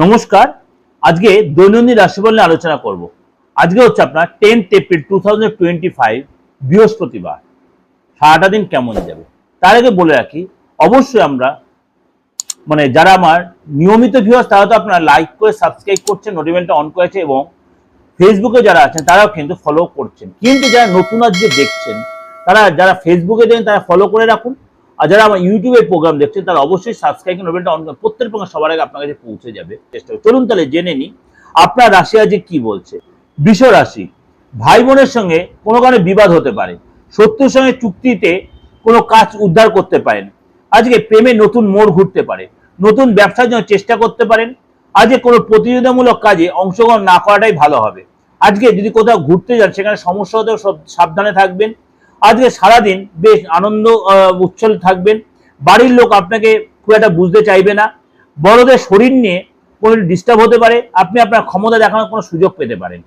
নমস্কার। আজকে দৈনন্দিন রাশিফল নিয়ে আলোচনা করব। আজকে হচ্ছে আপনার 10th এপ্রিল 2025 বৃহস্পতিবার। সারাটা দিন কেমন যাবে তার আগে বলে রাখি, অবশ্যই আমরা যারা আমার নিয়মিত ভিউয়ার্স তারা তো আপনারা লাইক করে সাবস্ক্রাইব করছেন, নোটিফিকেশনটা অন করেছে এবং ফেসবুকে যারা আছেন তারাও কিন্তু ফলো করছেন। কিন্তু যারা নতুন আজকে দেখছেন তারা যারা ফেসবুকে দেখেন তারা ফলো করে রাখুন, আর যারা আমার ইউটিউবের প্রোগ্রাম দেখছেন তারা অবশ্যই সাবস্ক্রাইব করে নোটিফিকেশনটা অন করুন। প্রত্যেক প্রোগ্রাম সবার আগে আপনার কাছে পৌঁছে যাবে। চেষ্টা করুন। চলুন তাহলে জেনে নিই আপনার রাশি আজকে কি বলছে। বৃষ রাশি, ভাই বোনের সঙ্গে কোনো কারণে বিবাদ হতে পারে, শত্রুর সঙ্গে চুক্তিতে কোনো কাজ উদ্ধার করতে পারেন। আজকে প্রেমে নতুন মোড় ঘুরতে পারে, নতুন ব্যবসার জন্য চেষ্টা করতে পারেন। আজকে কোনো প্রতিযোগিতামূলক কাজে অংশগ্রহণ না করাটাই ভালো হবে। আজকে যদি কোথাও ঘুরতে যান সেখানে সমস্যা হতেও সব সাবধানে থাকবেন। আজকে সারাদিন বেশ আনন্দ উচ্ছল থাকবেন। বাড়ির লোক আপনাকে খুব একটা বুঝতে চাইবে না। বড়দের শরীর নিয়ে কোনো ডিস্টার্ব হতে পারে, আপনি আপনার ক্ষমতা দেখানোর কোনো সুযোগ পেতে পারেন।